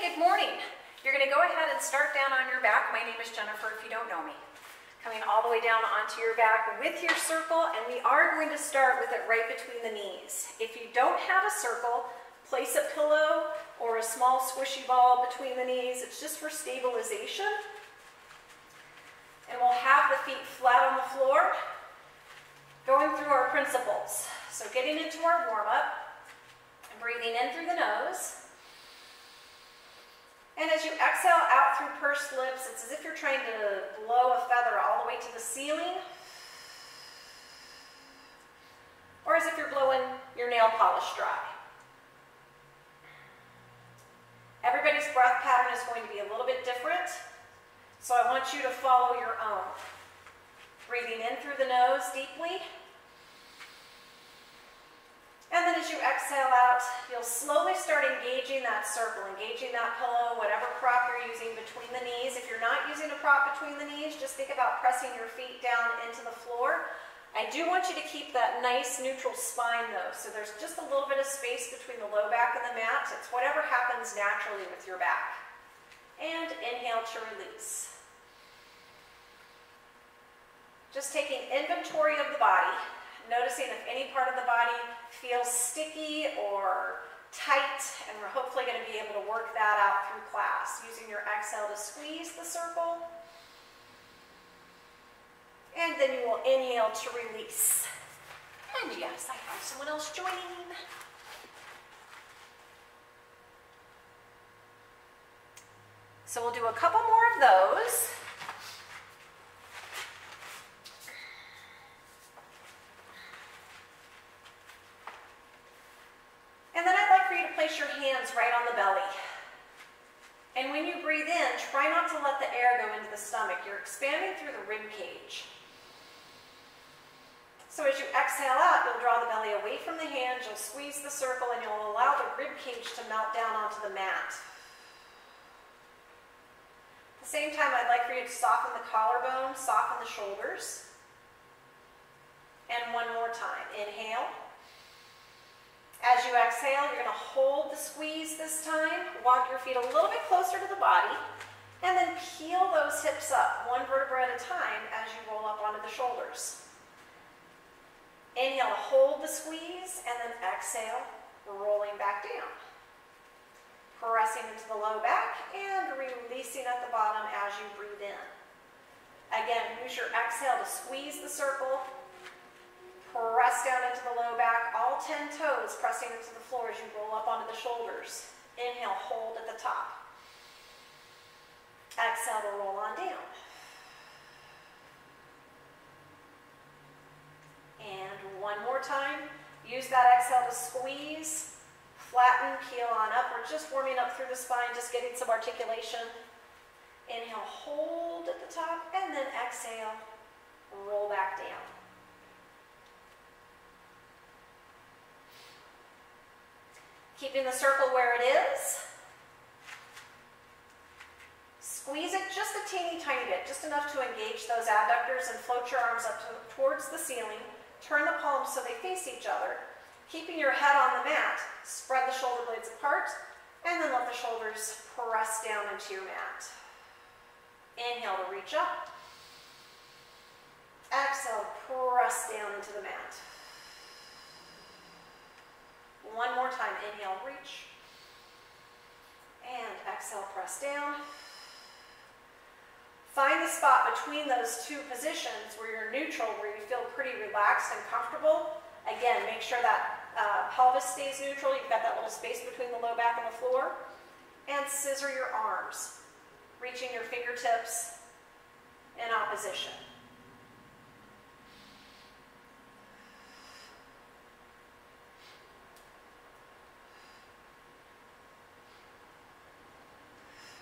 good morning. You're going to go ahead and start down on your back. My name is Jennifer if you don't know me. Coming all the way down onto your back with your circle, and we are going to start with it right between the knees. If you don't have a circle, place a pillow or a small squishy ball between the knees. It's just for stabilization. And we'll have the feet flat on the floor, going through our principles. So getting into our warm-up and breathing in through the nose. And as you exhale out through pursed lips, it's as if you're trying to blow a feather all the way to the ceiling, or as if you're blowing your nail polish dry. Everybody's breath pattern is going to be a little bit different, so I want you to follow your own. Breathing in through the nose deeply. And then as you exhale out, you'll slowly start engaging that circle, engaging that pillow, whatever prop you're using between the knees. If you're not using a prop between the knees, just think about pressing your feet down into the floor. I do want you to keep that nice neutral spine though, so there's just a little bit of space between the low back and the mat. It's whatever happens naturally with your back. And inhale to release. Just taking inventory of the body. Noticing if any part of the body feels sticky or tight, and we're hopefully going to be able to work that out through class. Using your exhale to squeeze the circle. And then you will inhale to release. And yes, I have someone else joining. So we'll do a couple more of those. And then I'd like for you to place your hands right on the belly. And when you breathe in, try not to let the air go into the stomach. You're expanding through the rib cage. So as you exhale out, you'll draw the belly away from the hands, you'll squeeze the circle, and you'll allow the rib cage to melt down onto the mat. At the same time, I'd like for you to soften the collarbone, soften the shoulders. And one more time. Inhale. As you exhale, you're going to hold the squeeze this time. Walk your feet a little bit closer to the body, and then peel those hips up, one vertebra at a time as you roll up onto the shoulders. Inhale to hold the squeeze, and then exhale, rolling back down. Pressing into the low back and releasing at the bottom as you breathe in. Again, use your exhale to squeeze the circle. Press down into the low back, all 10 toes pressing into the floor as you roll up onto the shoulders. Inhale, hold at the top. Exhale to roll on down. And one more time. Use that exhale to squeeze, flatten, peel on up. We're just warming up through the spine, just getting some articulation. Inhale, hold at the top, and then exhale, roll back down. Keeping the circle where it is. Squeeze it just a teeny tiny bit, just enough to engage those abductors, and float your arms up towards the ceiling. Turn the palms so they face each other. Keeping your head on the mat, spread the shoulder blades apart, and then let the shoulders press down into your mat. Inhale to reach up. Exhale, press down into the mat. One more time, inhale, reach, and exhale, press down. Find the spot between those two positions where you're neutral, where you feel pretty relaxed and comfortable. Again, make sure that pelvis stays neutral. You've got that little space between the low back and the floor. And scissor your arms, reaching your fingertips in opposition.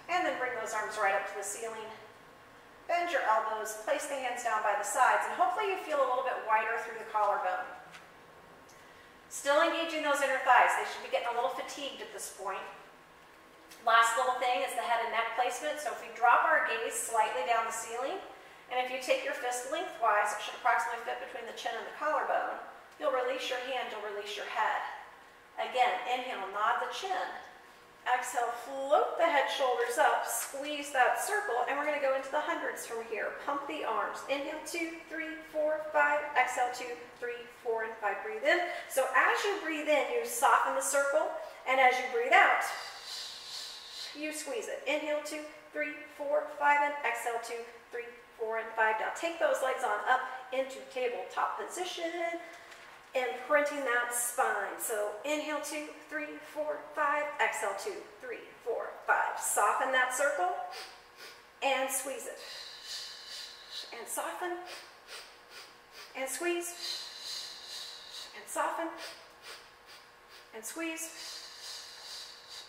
And then bring those arms right up to the ceiling. Bend your elbows, place the hands down by the sides, and hopefully you feel a little bit wider through the collarbone. Still engaging those inner thighs. They should be getting a little fatigued at this point. Last little thing is the head and neck placement. So if we drop our gaze slightly down the ceiling, and if you take your fist lengthwise, it should approximately fit between the chin and the collarbone. You'll release your hand, you'll release your head. Again, inhale, nod the chin. Exhale, float the head, shoulders up, squeeze that circle, and we're gonna go into the hundreds from here. Pump the arms. Inhale, 2, 3, 4, 5. Exhale, 2, 3, 4, and 5. Breathe in. So as you breathe in, you soften the circle, and as you breathe out, you squeeze it. Inhale, 2, 3, 4, 5, and exhale, 2, 3, 4, and 5. Now take those legs on up into tabletop position, imprinting that spine. So inhale, 2, 3, 4, 5. Exhale, 2, 3, 4, 5. Soften that circle and squeeze it. And soften and squeeze and soften and squeeze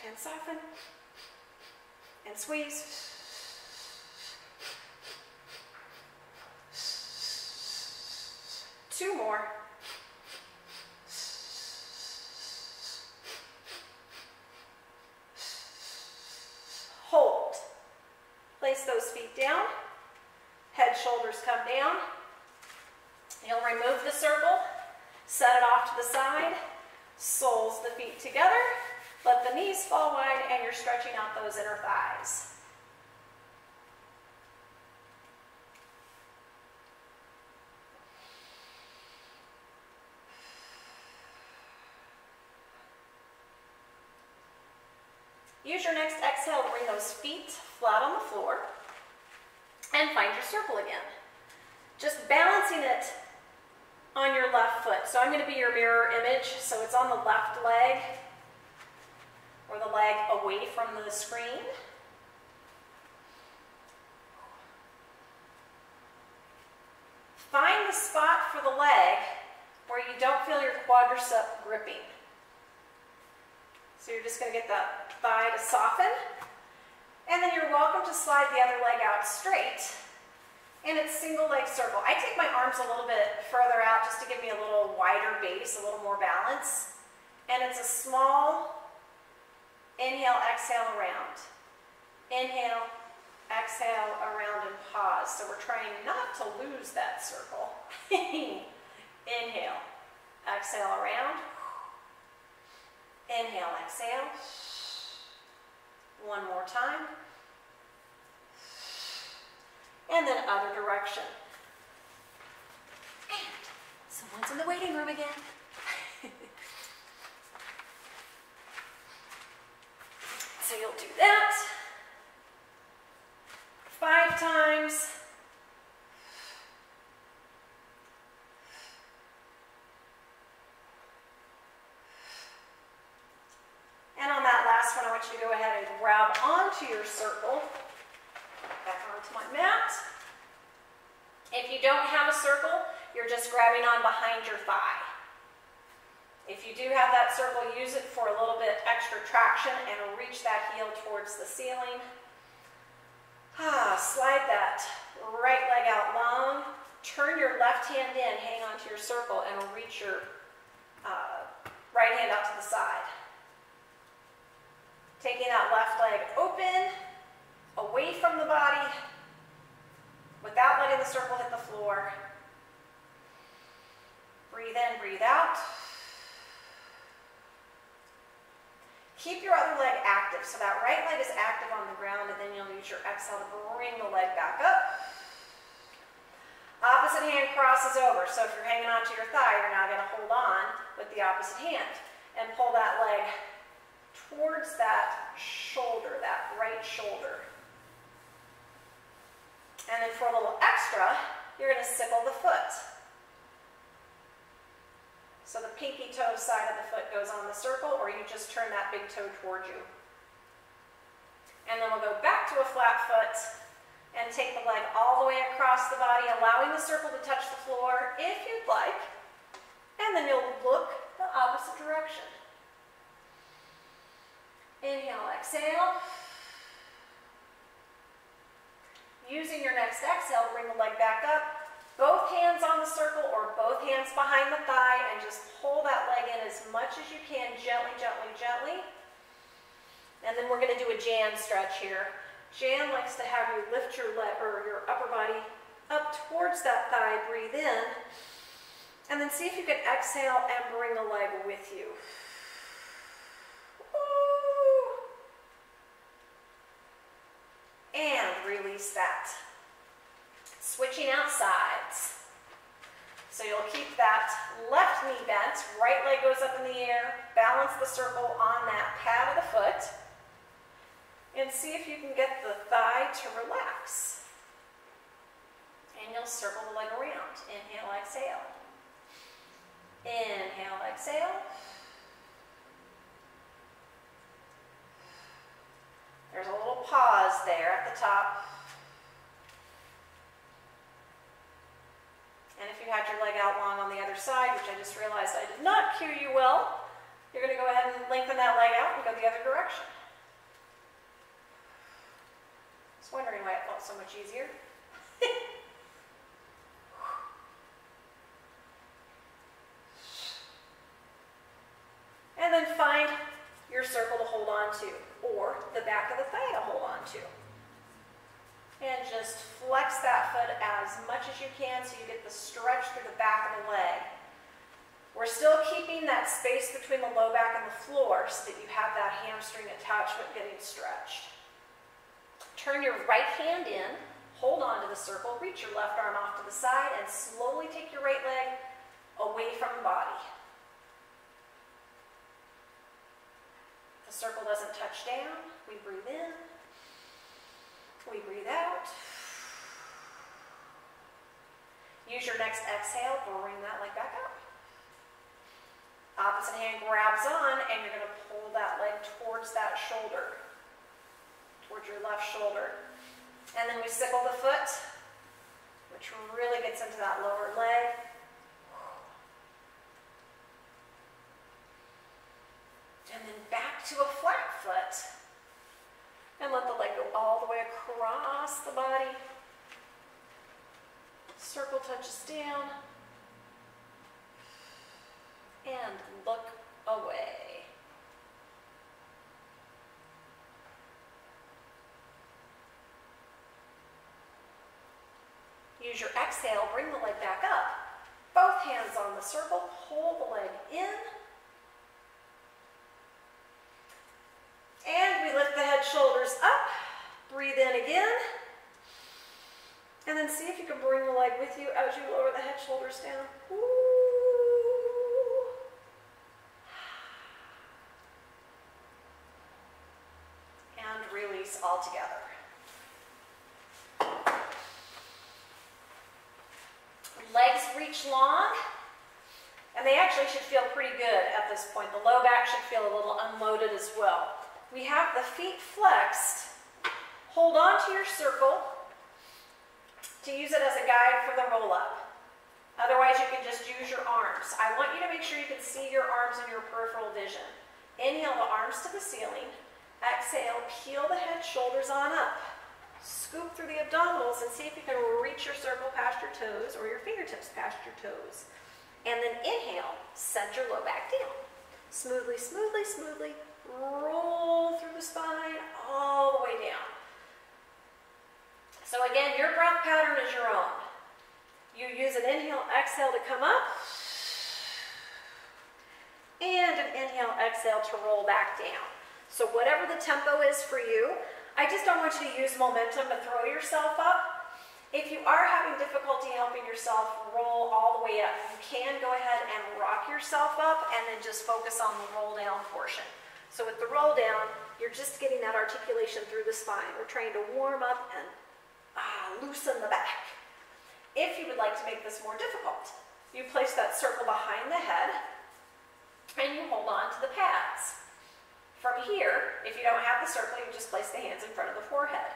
and soften and squeeze. Two more. Hold. Place those feet down. Head, shoulders come down. You'll remove the circle. Set it off to the side. Soles the feet together. Let the knees fall wide, and you're stretching out those inner thighs. Use your next exhale to bring those feet flat on the floor and find your circle again. Just balancing it on your left foot. So I'm going to be your mirror image. So it's on the left leg or the leg away from the screen. Find the spot for the leg where you don't feel your quadricep gripping. So you're just going to get that thigh to soften. And then you're welcome to slide the other leg out straight. And it's single leg circle. I take my arms a little bit further out just to give me a little wider base, a little more balance. And it's a small inhale, exhale, around. Inhale, exhale, around, and pause. So we're trying not to lose that circle. Inhale, exhale, around. Inhale, exhale. One more time. And then other direction. And someone's in the waiting room again. So you'll do that 5 times. And on that last one, I want you to go ahead and grab onto your circle. Back onto my mat. If you don't have a circle, you're just grabbing on behind your thigh. If you do have that circle, use it for a little bit extra traction and reach that heel towards the ceiling. Slide that right leg out long. Turn your left hand in, hang onto your circle, and reach your right hand out to the side. Taking that left leg open, away from the body, without letting the circle hit the floor. Breathe in, breathe out. Keep your other leg active. So that right leg is active on the ground, and then you'll use your exhale to bring the leg back up. Opposite hand crosses over. So if you're hanging onto your thigh, you're now going to hold on with the opposite hand and pull that leg towards that shoulder, that right shoulder. And then for a little extra, you're going to sickle the foot. So the pinky toe side of the foot goes on the circle, or you just turn that big toe towards you. And then we'll go back to a flat foot and take the leg all the way across the body, allowing the circle to touch the floor if you'd like. And then you'll look the opposite direction. Inhale, exhale. Using your next exhale, bring the leg back up. Both hands on the circle or both hands behind the thigh, and just pull that leg in as much as you can, gently, gently, gently. And then we're going to do a Jan stretch here. Jan likes to have you lift your leg or your upper body up towards that thigh, breathe in, and then see if you can exhale and bring the leg with you. Ooh. release that. Switching out sides. So you'll keep that left knee bent, right leg goes up in the air, balance the circle on that pad of the foot, and see if you can get the thigh to relax. And you'll circle the leg around. Inhale, exhale. Inhale, exhale. There's a little pause there at the top. And if you had your leg out long on the other side, which I just realized I did not cue you well, you're going to go ahead and lengthen that leg out and go the other direction. I was wondering why it felt so much easier. And then find your circle to hold on to, or the back of the thigh to hold on to. And just flex that foot as much as you can so you get the stretch through the back of the leg. We're still keeping that space between the low back and the floor so that you have that hamstring attachment getting stretched. Turn your right hand in, hold on to the circle, reach your left arm off to the side, and slowly take your right leg away from the body. The circle doesn't touch down. We breathe in. We breathe out. Use your next exhale, bring that leg back up. Opposite hand grabs on, and you're going to pull that leg towards that shoulder, towards your left shoulder. And then we sickle the foot, which really gets into that lower leg. And then back to a flat foot. And let the leg go all the way across the body. Circle touches down. And look away. Use your exhale, bring the leg back up. Both hands on the circle, pull the leg in. And we lift the head, shoulders up. Breathe in again. And then see if you can bring the leg with you as you lower the head, shoulders down. Ooh. And release all together. Legs reach long. And they actually should feel pretty good at this point. The low back should feel a little unloaded as well. We have the feet flexed. Hold on to your circle to use it as a guide for the roll up. Otherwise, you can just use your arms. I want you to make sure you can see your arms in your peripheral vision. Inhale the arms to the ceiling. Exhale, peel the head, shoulders on up. Scoop through the abdominals and see if you can reach your circle past your toes or your fingertips past your toes. And then inhale, send your low back down. Smoothly, smoothly, smoothly. Roll through the spine all the way down. So again, your breath pattern is your own. You use an inhale, exhale to come up, and an inhale, exhale to roll back down. So whatever the tempo is for you, I just don't want you to use momentum to throw yourself up. If you are having difficulty helping yourself roll all the way up, you can go ahead and rock yourself up and then just focus on the roll down portion. So with the roll down, you're just getting that articulation through the spine. We're trying to warm up and loosen the back. If you would like to make this more difficult, you place that circle behind the head and you hold on to the pads. From here, if you don't have the circle, you just place the hands in front of the forehead.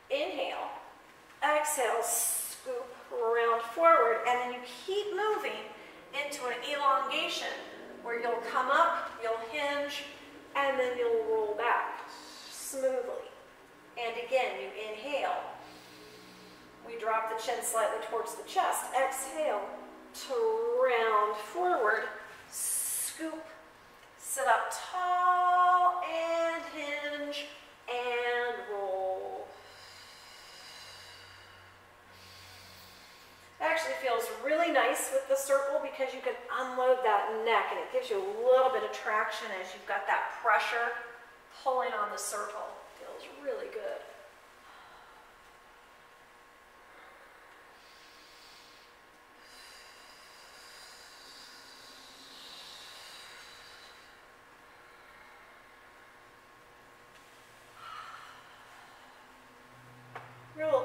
Inhale, exhale, scoop around forward, and then you keep moving into an elongation where you'll come up, you'll hinge, and then you'll roll back smoothly. And again, you inhale. We drop the chin slightly towards the chest. Exhale to round forward. Scoop. Sit up tall and hinge and roll. It actually feels really nice with the circle because you can unload that neck and it gives you a little bit of traction as you've got that pressure pulling on the circle. Feels really good.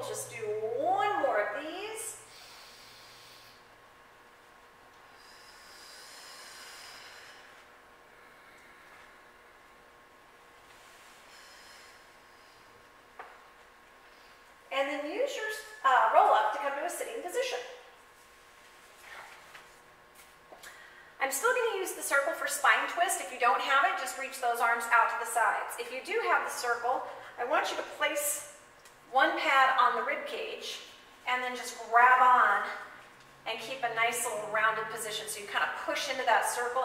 We'll just do one more of these. And then use your roll up to come to a sitting position. I'm still going to use the circle for spine twist. If you don't have it, just reach those arms out to the sides. If you do have the circle, I want you to place one pad on the rib cage and then just grab on and keep a nice little rounded position. So you kind of push into that circle.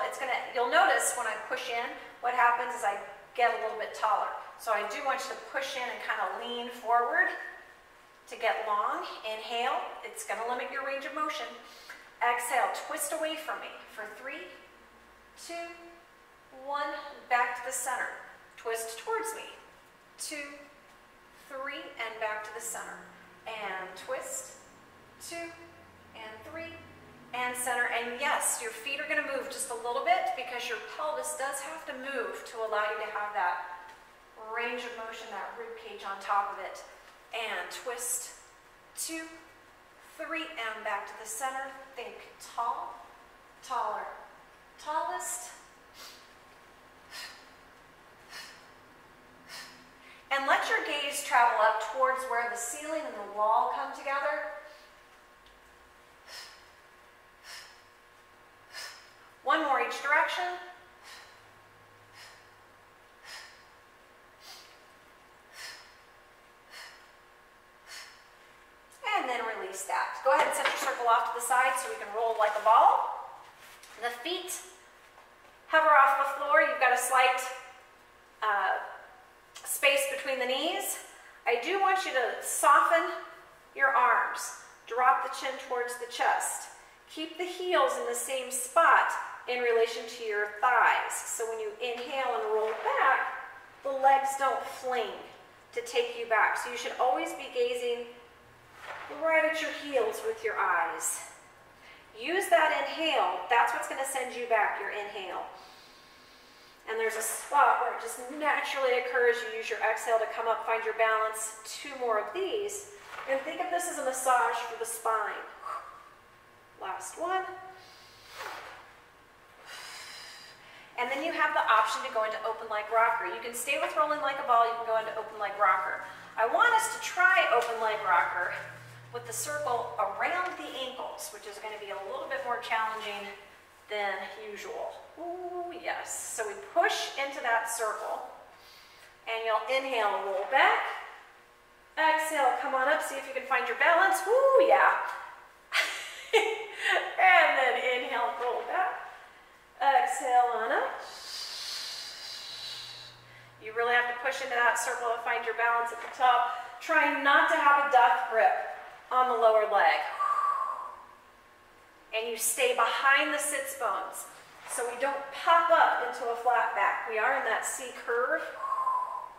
You'll notice when I push in, what happens is I get a little bit taller. So I do want you to push in and kind of lean forward to get long. Inhale, it's going to limit your range of motion. Exhale, twist away from me for 3, 2, 1, back to the center. Twist towards me. 2, 3, and back to the center. And twist, 2, and 3, and center. And yes, your feet are going to move just a little bit because your pelvis does have to move to allow you to have that range of motion, that rib cage on top of it. And twist, 2, 3, and back to the center. Think tall, taller, tallest. And let your gaze travel up towards where the ceiling and the wall come together. One more each direction. And then release that. Go ahead and set your circle off to the side so we can roll like a ball. The feet hover off the floor. You've got a slight space between the knees. I do want you to soften your arms. Drop the chin towards the chest. Keep the heels in the same spot in relation to your thighs. So when you inhale and roll back, the legs don't fling to take you back. So you should always be gazing right at your heels with your eyes. Use that inhale. That's what's going to send you back, your inhale. And there's a spot where it just naturally occurs. You use your exhale to come up, find your balance. 2 more of these. And think of this as a massage for the spine. Last one. And then you have the option to go into open leg rocker. You can stay with rolling like a ball. You can go into open leg rocker. I want us to try open leg rocker with the circle around the ankles, which is going to be a little bit more challenging than usual. Ooh, yes. So we push into that circle, and you'll inhale, roll back. Exhale, come on up, see if you can find your balance. Ooh, yeah. And then inhale, roll back. Exhale on up. You really have to push into that circle to find your balance at the top. Try not to have a death grip on the lower leg. And you stay behind the sits bones so we don't pop up into a flat back. We are in that C curve.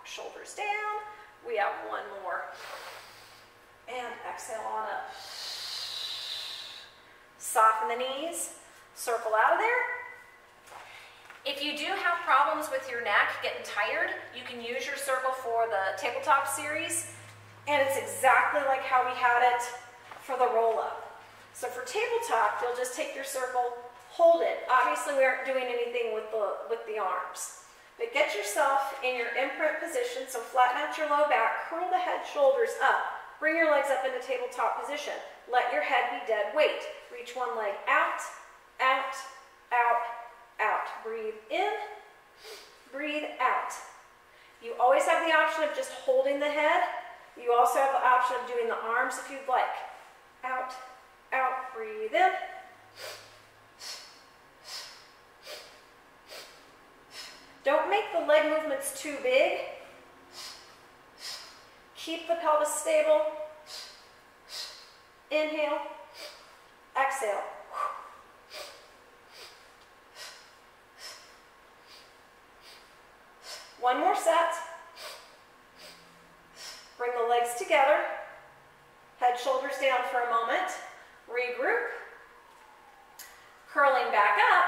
Shoulders down. We have one more. And exhale on up. Soften the knees. Circle out of there. If you do have problems with your neck, getting tired, you can use your circle for the tabletop series. And it's exactly like how we had it for the roll-up. So for tabletop, you'll just take your circle, hold it. Obviously, we aren't doing anything with the arms. But get yourself in your imprint position, so flatten out your low back, curl the head, shoulders up. Bring your legs up into tabletop position. Let your head be dead weight. Reach one leg out, out, out, out. Breathe in, breathe out. You always have the option of just holding the head. You also have the option of doing the arms if you'd like. Out, out, breathe in. Don't make the leg movements too big. Keep the pelvis stable. Inhale, exhale. One more set. Bring the legs together. Head, shoulders down for a moment. Regroup. Curling back up.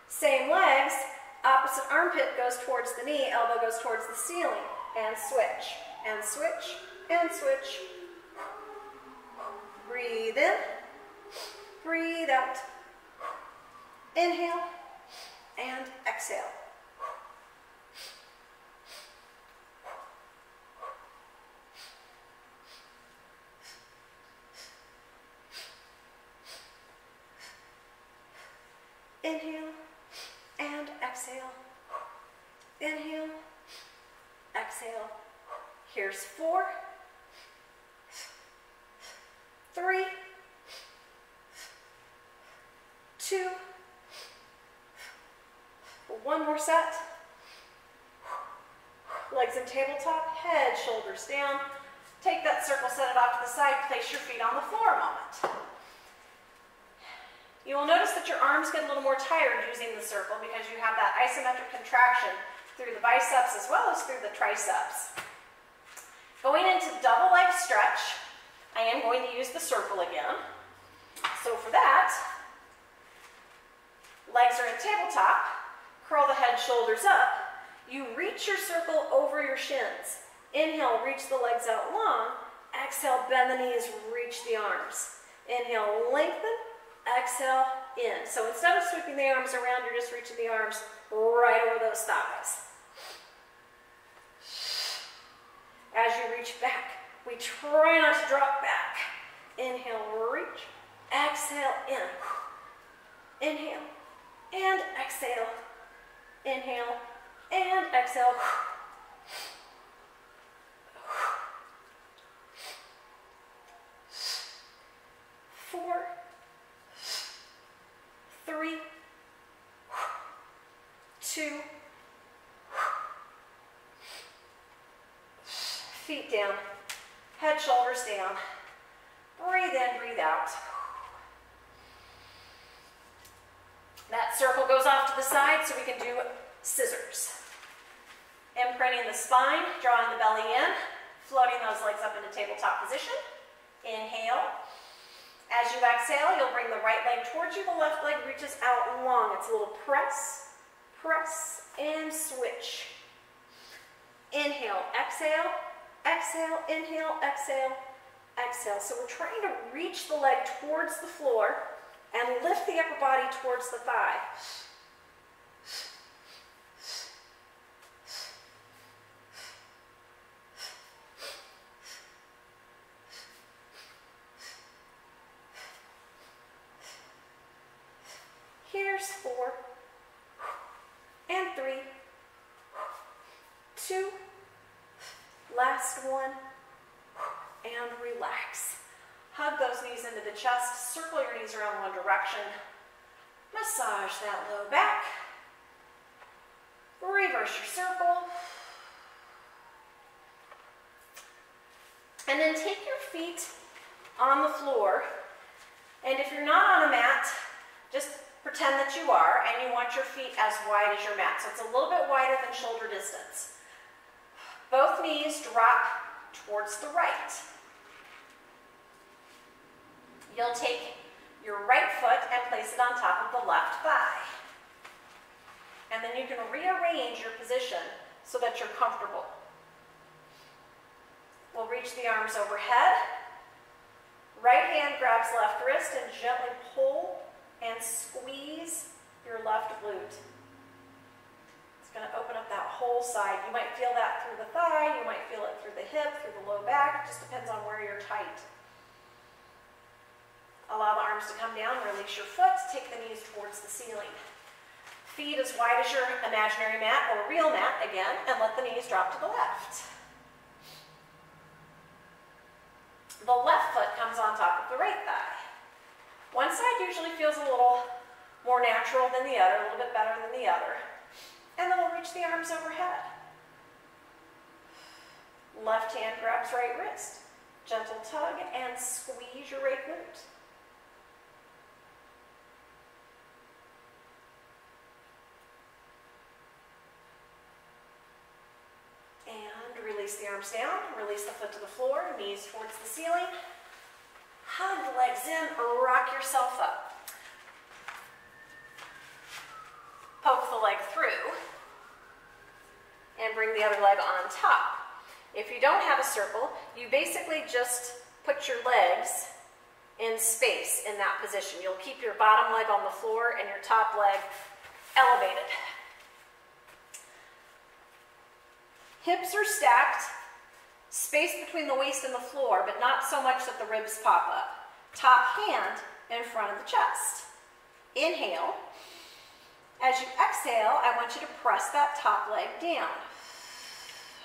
Same legs. Opposite armpit goes towards the knee. Elbow goes towards the ceiling. And switch. And switch. And switch. Breathe in, breathe out. Inhale and exhale. Inhale and exhale. Inhale, exhale. Here's 4, 3, 2, 1 more set. Legs in tabletop, head, shoulders down. Take that circle, set it off to the side, place your feet on the floor a moment. You will notice that your arms get a little more tired using the circle because you have that isometric contraction through the biceps as well as through the triceps. Going into double leg stretch, I am going to use the circle again. So for that, legs are in tabletop, curl the head, shoulders up. You reach your circle over your shins. Inhale, reach the legs out long. Exhale, bend the knees, reach the arms. Inhale, lengthen. Exhale, in. So instead of sweeping the arms around, you're just reaching the arms right over those thighs. As you reach back, we try not to drop back. Inhale, reach. Exhale, in. Inhale, and exhale. Inhale, and exhale. 4, 3, 2, feet down, head, shoulders down. Breathe in, breathe out. That circle goes off to the side so we can do scissors. Imprinting the spine, drawing the belly in, floating those legs up into tabletop position. Inhale. As you exhale, you'll bring the right leg towards you, the left leg reaches out long. It's a little press, press, and switch. Inhale, exhale, exhale, inhale, exhale, exhale. So we're trying to reach the leg towards the floor and lift the upper body towards the thigh. Here's 4, and 3, 2, last one, and relax. Hug those knees into the chest, circle your knees around one direction, massage that low back, reverse your circle, and then take your feet on the floor, and if you're not on a mat, just pretend that you are, and you want your feet as wide as your mat. So it's a little bit wider than shoulder distance. Both knees drop towards the right. You'll take your right foot and place it on top of the left thigh. And then you can rearrange your position so that you're comfortable. We'll reach the arms overhead. Right hand grabs left wrist and gently pull and squeeze your left glute. It's going to open up that whole side. You might feel that through the thigh, you might feel it through the hip, through the low back. It just depends on where you're tight. Allow the arms to come down, release your foot, take the knees towards the ceiling. Feet as wide as your imaginary mat or real mat again, and let the knees drop to the left. The left foot comes on top of the right thigh. One side usually feels a little more natural than the other, a little bit better than the other. And then we'll reach the arms overhead. Left hand grabs right wrist. Gentle tug and squeeze your right glute. And release the arms down, release the foot to the floor, knees towards the ceiling. Hug the legs in, rock yourself up. Poke the leg through and bring the other leg on top. If you don't have a circle, you basically just put your legs in space in that position. You'll keep your bottom leg on the floor and your top leg elevated. Hips are stacked, space between the waist and the floor, but not so much that the ribs pop up. Top hand in front of the chest. Inhale. As you exhale, I want you to press that top leg down.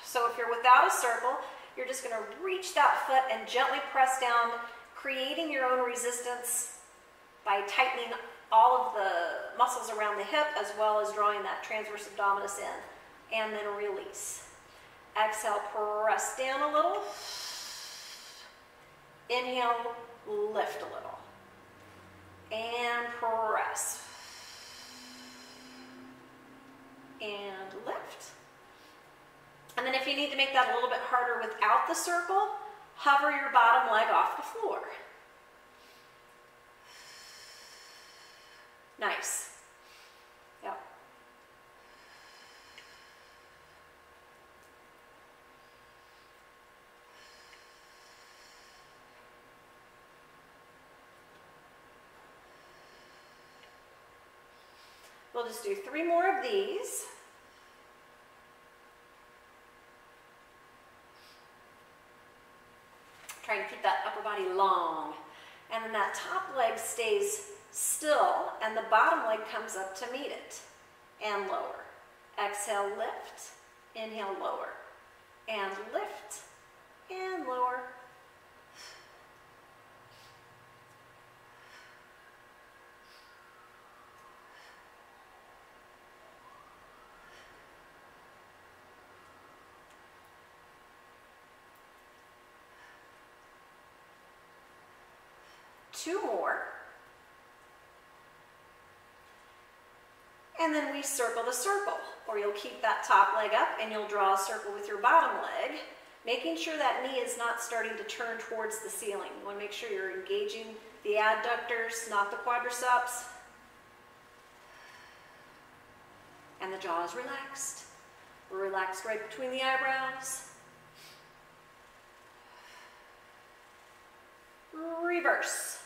So if you're without a circle, you're just going to reach that foot and gently press down, creating your own resistance by tightening all of the muscles around the hip as well as drawing that transverse abdominis in, and then release. Exhale, press down a little. Inhale, lift a little. And press. And lift. And then if you need to make that a little bit harder without the circle, hover your bottom leg off the floor. Nice. Yep. We'll just do 3 more of these. Trying to keep that upper body long. And then that top leg stays still and the bottom leg comes up to meet it. And lower. Exhale, lift. Inhale, lower. And lift. And lower. Two more. And then we circle the circle, or you'll keep that top leg up and you'll draw a circle with your bottom leg, making sure that knee is not starting to turn towards the ceiling. You want to make sure you're engaging the adductors, not the quadriceps. And the jaw is relaxed. We're relaxed right between the eyebrows. Reverse.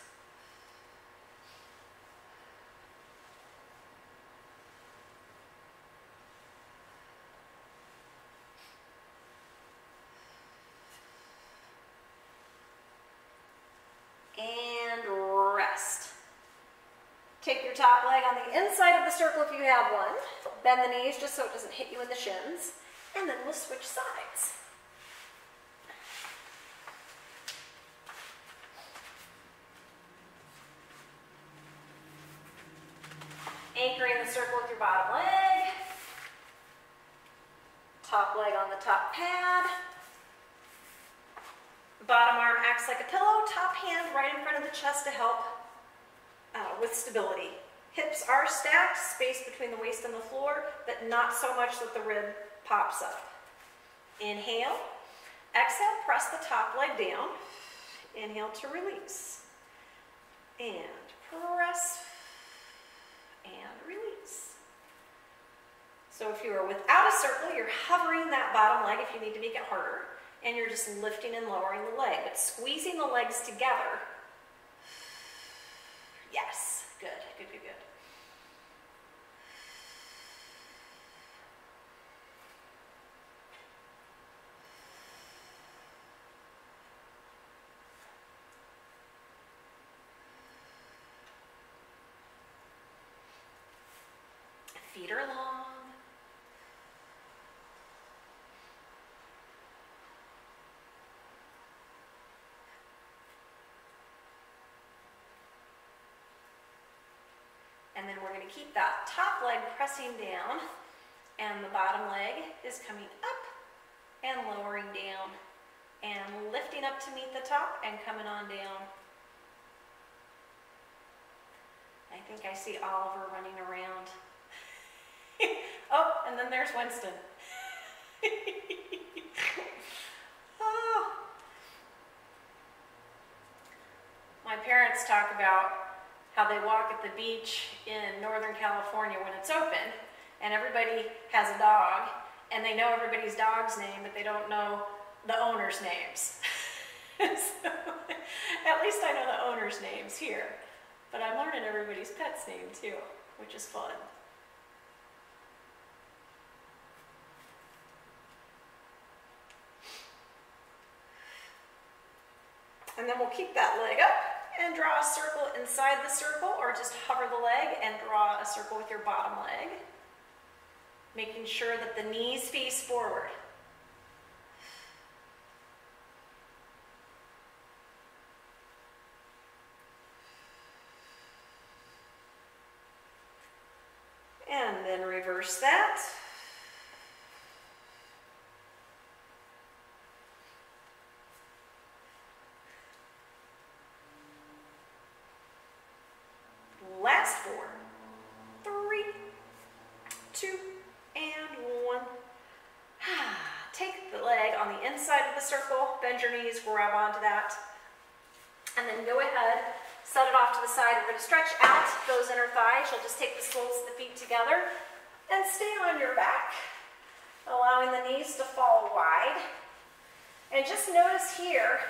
And rest. Take your top leg on the inside of the circle if you have one. Bend the knees just so it doesn't hit you in the shins. And then we'll switch sides. Anchoring the circle with your bottom leg. Top leg on the top pad. Bottom arm acts like a pillow, top hand right in front of the chest to help with stability. Hips are stacked, space between the waist and the floor, but not so much that the rib pops up. Inhale. Exhale, press the top leg down. Inhale to release. And press. And release. So if you are without a circle, you're hovering that bottom leg if you need to make it harder. And you're just lifting and lowering the leg, but squeezing the legs together. Yes, good, good, good, good. Feet are long. And then we're going to keep that top leg pressing down and the bottom leg is coming up and lowering down and lifting up to meet the top and coming on down. I think I see Oliver running around. Oh, and then there's Winston. Oh. My parents talk about how they walk at the beach in Northern California when it's open, and everybody has a dog, and they know everybody's dog's name, but they don't know the owner's names. So, at least I know the owner's names here, but I'm learning everybody's pet's name too, which is fun. And then we'll keep that leg up and draw a circle inside the circle, or just hover the leg and draw a circle with your bottom leg, making sure that the knees face forward. And then reverse that. Last 4, 3, 2, and 1. Take the leg on the inside of the circle, bend your knees, grab onto that, and then go ahead, set it off to the side. We're going to stretch out those inner thighs. You'll just take the soles of the feet together and stay on your back, allowing the knees to fall wide. And just notice here,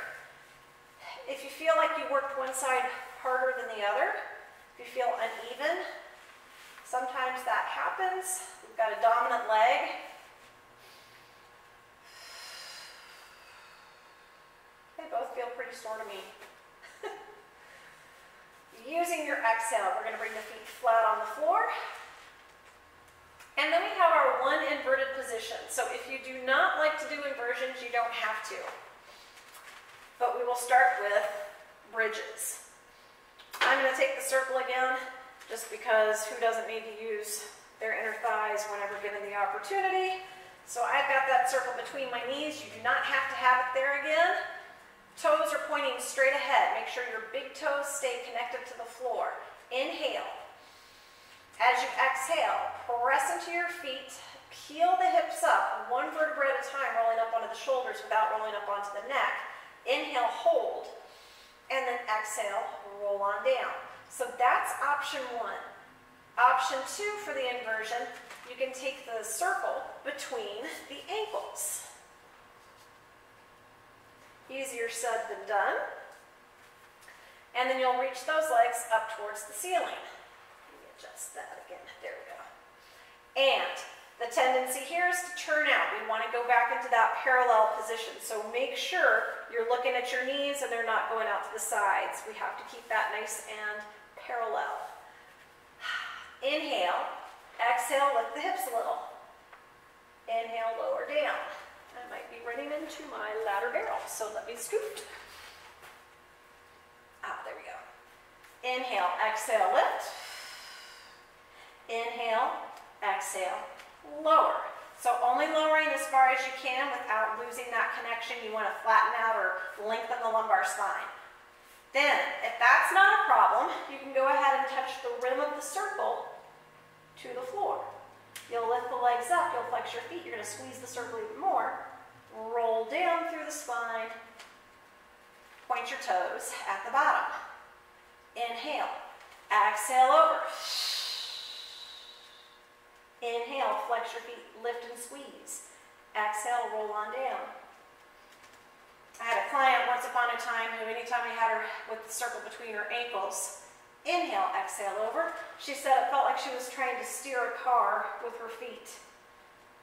if you feel like you worked one side harder than the other, if you feel uneven, sometimes that happens. We've got a dominant leg. They both feel pretty sore to me. Using your exhale, we're going to bring the feet flat on the floor. And then we have our 1 inverted position. So if you do not like to do inversions, you don't have to. But we will start with bridges. I'm going to take the circle again, just because who doesn't need to use their inner thighs whenever given the opportunity. So I've got that circle between my knees. You do not have to have it there again. Toes are pointing straight ahead. Make sure your big toes stay connected to the floor. Inhale. As you exhale, press into your feet, peel the hips up, 1 vertebra at a time, rolling up onto the shoulders without rolling up onto the neck. Inhale, hold, and then exhale, roll on down. So that's option 1. Option 2 for the inversion, you can take the circle between the ankles. Easier said than done. And then you'll reach those legs up towards the ceiling. Let me adjust that again. There we go. And the tendency here is to turn out. We want to go back into that parallel position. So make sure you're looking at your knees and they're not going out to the sides. We have to keep that nice and parallel. Inhale. Exhale, lift the hips a little. Inhale, lower down. I might be running into my ladder barrel, so let me scoot. There we go. Inhale, exhale, lift. Inhale, exhale, lower. So only lowering as far as you can without losing that connection. You want to flatten out or lengthen the lumbar spine. Then, if that's not a problem, you can go ahead and touch the rim of the circle to the floor. You'll lift the legs up, you'll flex your feet, you're going to squeeze the circle even more. Roll down through the spine. Point your toes at the bottom. Inhale. Exhale over. Inhale, flex your feet, lift and squeeze. Exhale, roll on down. I had a client once upon a time who anytime I had her with the circle between her ankles, inhale, exhale over, she said it felt like she was trying to steer a car with her feet.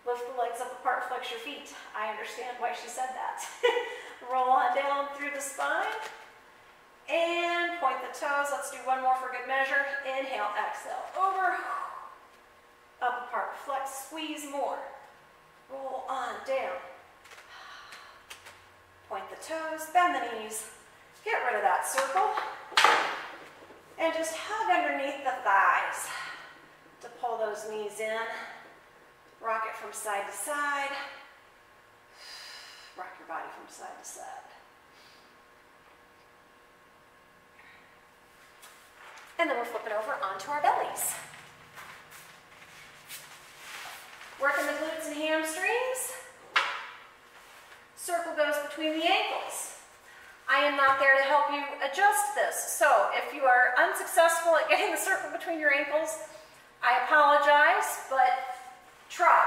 Lift the legs up apart, flex your feet. I understand why she said that. Roll on down through the spine. And point the toes. Let's do one more for good measure. Inhale, exhale, over. Up apart, flex, squeeze more. Roll on down. Point the toes, bend the knees. Get rid of that circle. And just hug underneath the thighs to pull those knees in. Rock it from side to side. Rock your body from side to side. And then we're flipping over onto our bellies. Working the glutes and hamstrings. Circle goes between the ankles. I am not there to help you adjust this. So if you are unsuccessful at getting the circle between your ankles, I apologize, but try.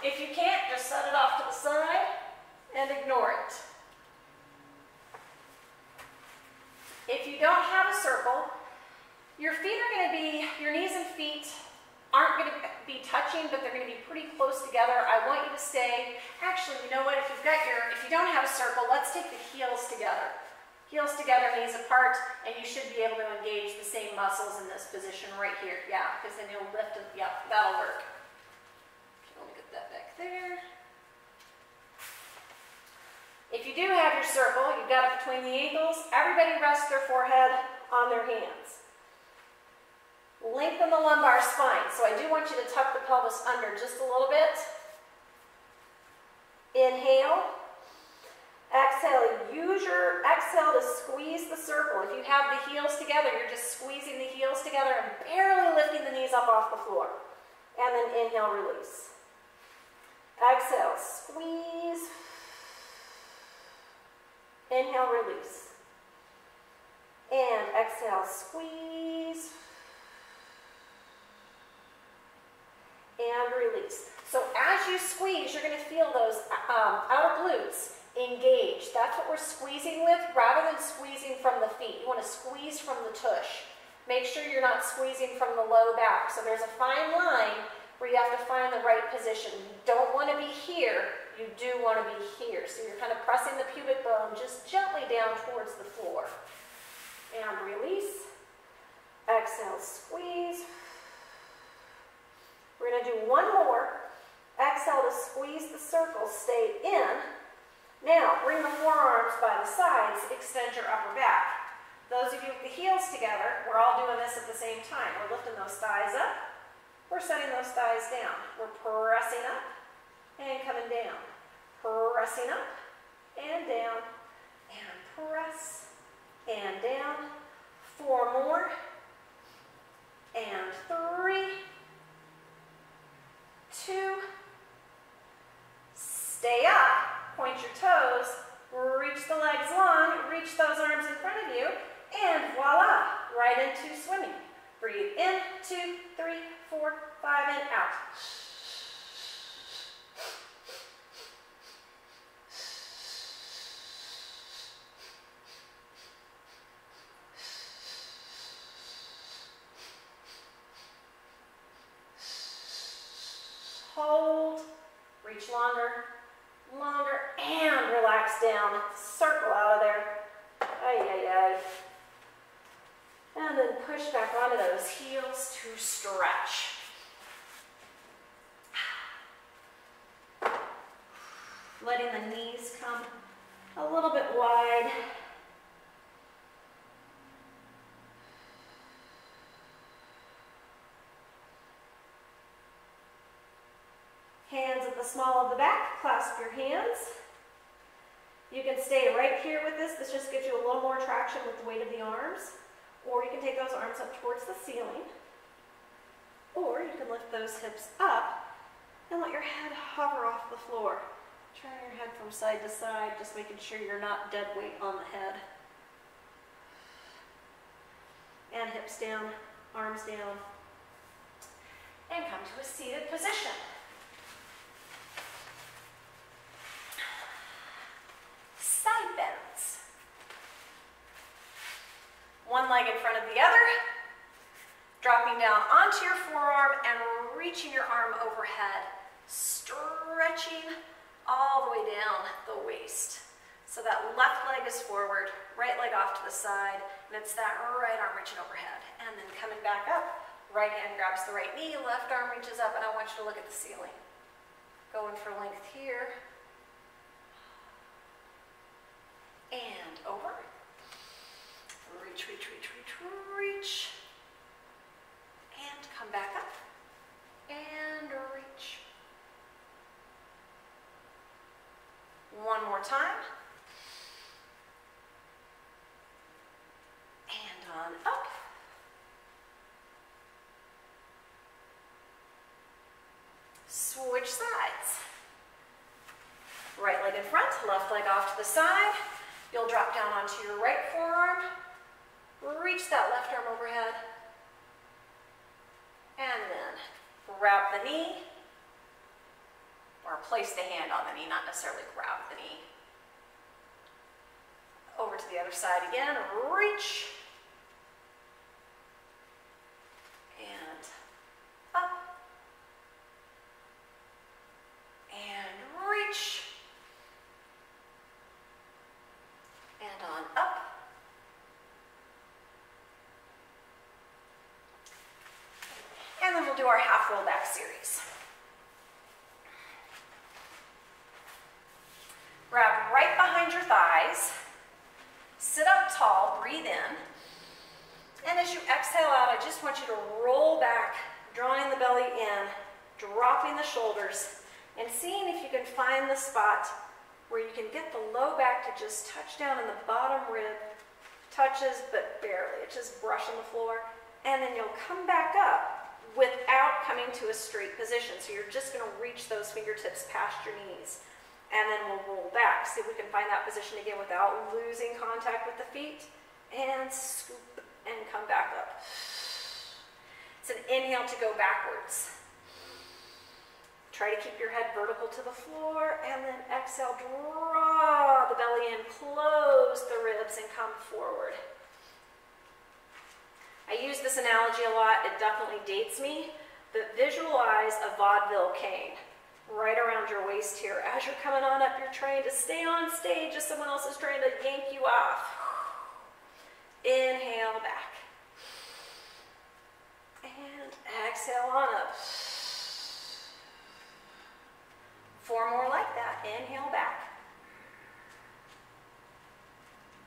If you can't, just set it off to the side and ignore it. If you don't have a circle, your feet are going to be, your knees and feet aren't going to be touching, but they're going to be pretty close together. I want you to stay, actually, you know what, if you don't have a circle, let's take the heels together. Heels together, knees apart, and you should be able to engage the same muscles in this position right here. Yeah, because then you'll lift it. Yeah, that'll work. Okay, let me get that back there. If you do have your circle, you've got it between the ankles, everybody rests their forehead on their hands. Lengthen the lumbar spine. So I do want you to tuck the pelvis under just a little bit. Inhale. Exhale. Use your exhale to squeeze the circle. If you have the heels together, you're just squeezing the heels together and barely lifting the knees up off the floor. And then inhale, release. Exhale, squeeze. Inhale, release. And exhale, squeeze. And release. So as you squeeze, you're going to feel those outer glutes engage. That's what we're squeezing with rather than squeezing from the feet. You want to squeeze from the tush. Make sure you're not squeezing from the low back. So there's a fine line where you have to find the right position. You don't want to be here. You do want to be here. So you're kind of pressing the pubic bone just gently down towards the floor. And release. Exhale, squeeze. We're going to do one more. Exhale to squeeze the circle. Stay in. Now, bring the forearms by the sides. Extend your upper back. Those of you with the heels together, we're all doing this at the same time. We're lifting those thighs up. We're setting those thighs down. We're pressing up and coming down. Pressing up and down. And press and down. 4 more. And 3. 2. Stay up, point your toes, reach the legs long, reach those arms in front of you, and voila, right into swimming. Breathe in, 2, 3, 4, 5, and out. Hold, reach longer, longer, and relax down. Circle out of there. Ay, ay, ay. And then push back onto those heels to stretch. Letting the knees come a little bit wide. Hands at the small of the back, clasp your hands. You can stay right here with this. This just gives you a little more traction with the weight of the arms. Or you can take those arms up towards the ceiling. Or you can lift those hips up and let your head hover off the floor. Turn your head from side to side, just making sure you're not dead weight on the head. And hips down, arms down. And come to a seated position. Side bends. One leg in front of the other, dropping down onto your forearm and reaching your arm overhead, stretching all the way down the waist. So that left leg is forward, right leg off to the side, and it's that right arm reaching overhead. And then coming back up, right hand grabs the right knee, left arm reaches up, and I want you to look at the ceiling. Going for length here. And over. Reach, reach, reach, reach, reach. And come back up. And reach. One more time. And on up. Switch sides. Right leg in front, left leg off to the side. You'll drop down onto your right forearm, reach that left arm overhead, and then grab the knee, or place the hand on the knee, not necessarily grab the knee. Over to the other side again, reach. And up. And reach. And on up. And then we'll do our half roll back series. Grab right behind your thighs. Sit up tall, breathe in. And as you exhale out, I just want you to roll back, drawing the belly in, dropping the shoulders, and seeing if you can find the spot where you can get the low back to just touch down in the bottom rib. Touches, but barely. It's just brushing the floor. And then you'll come back up without coming to a straight position. So you're just going to reach those fingertips past your knees. And then we'll roll back. See if we can find that position again without losing contact with the feet. And scoop and come back up. It's an inhale to go backwards. Try to keep your head vertical to the floor, and then exhale, draw the belly in, close the ribs, and come forward. I use this analogy a lot. It definitely dates me, but visualize a vaudeville cane right around your waist here. As you're coming on up, you're trying to stay on stage as someone else is trying to yank you off. Inhale back. And exhale on up. 4 more like that. Inhale back.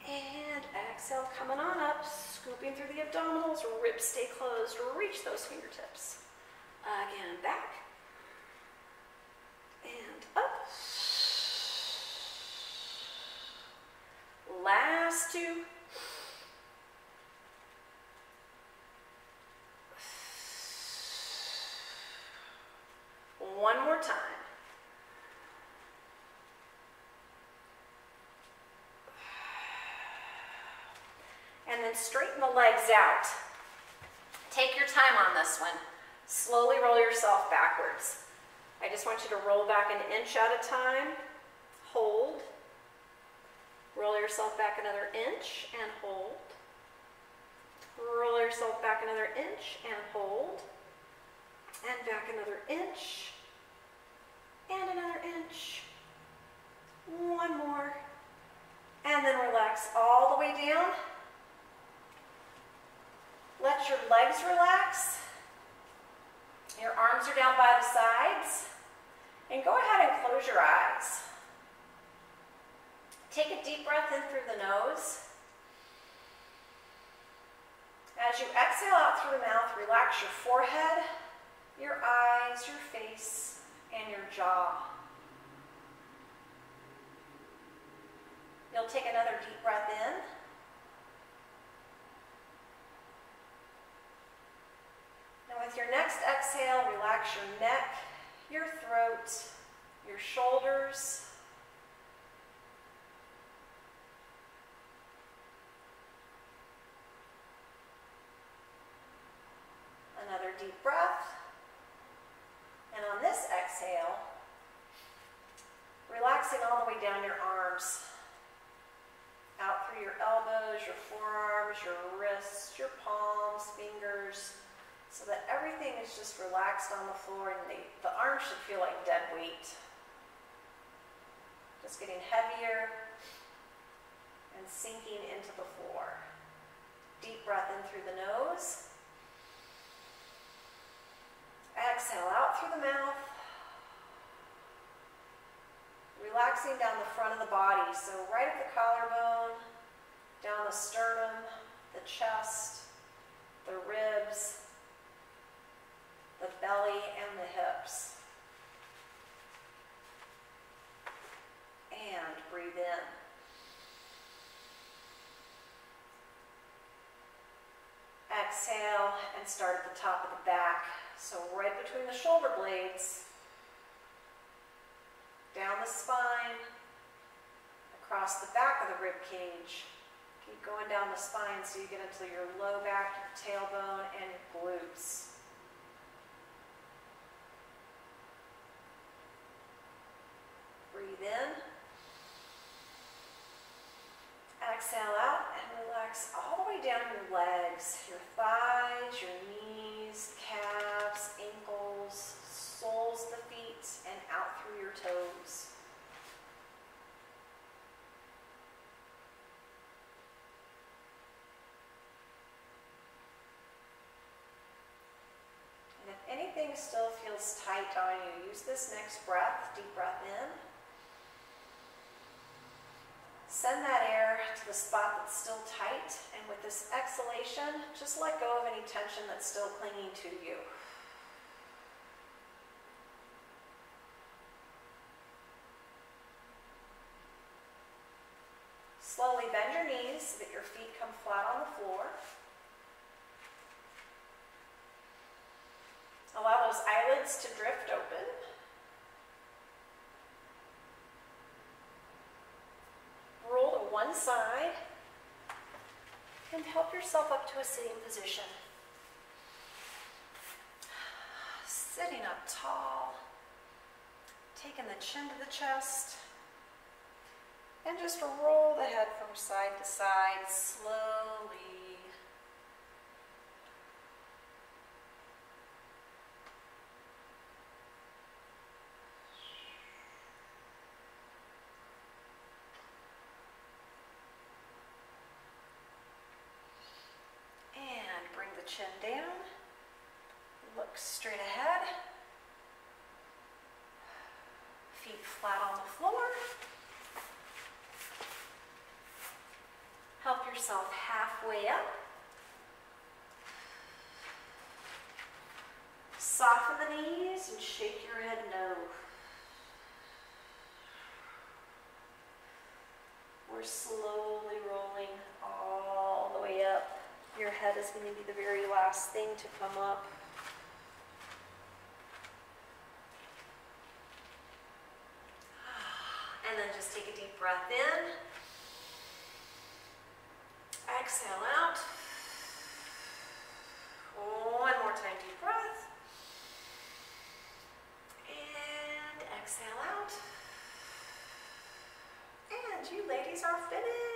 And exhale, coming on up, scooping through the abdominals, ribs stay closed, reach those fingertips. Again, back. And up. Last 2. One more time. And then straighten the legs out. Take your time on this one. Slowly roll yourself backwards. I just want you to roll back an inch at a time. Hold. Roll yourself back another inch and hold. Roll yourself back another inch and hold. And back another inch. And another inch. One more. And then relax all the way down. Let your legs relax. Your arms are down by the sides. And go ahead and close your eyes. Take a deep breath in through the nose. As you exhale out through the mouth, relax your forehead, your eyes, your face, and your jaw. You'll take another deep breath in. With your next exhale, relax your neck, your throat, your shoulders. Another deep breath. And on this exhale, relaxing all the way down your arms, out through your elbows, your forearms, your wrists, your palms, fingers, so that everything is just relaxed on the floor, and the arms should feel like dead weight. Just getting heavier and sinking into the floor. Deep breath in through the nose. Exhale out through the mouth. Relaxing down the front of the body, so right at the collarbone, down the sternum, the chest, the ribs, the belly, and the hips. And breathe in. Exhale and start at the top of the back. So right between the shoulder blades, down the spine, across the back of the rib cage. Keep going down the spine so you get into your low back, your tailbone, and your glutes. Breathe in. relax all the way down your legs, your thighs, your knees, calves, ankles, soles of the feet, and out through your toes. And if anything still feels tight on you, use this next breath, deep breath in. Send that air to the spot that's still tight, and with this exhalation, just let go of any tension that's still clinging to you. Slowly bend your knees so that your feet come flat on the floor. Allow those eyelids to drift open. Roll to one side and help yourself up to a sitting position. Sitting up tall, taking the chin to the chest, and just roll the head from side to side slowly. Chin down, look straight ahead, feet flat on the floor. Help yourself halfway up. Soften the knees and shake your head no. We're slowly rolling all the way up. Your head is going to be the very last thing to come up. And then just take a deep breath in. Exhale out. One more time, deep breath. And exhale out. And you ladies are finished.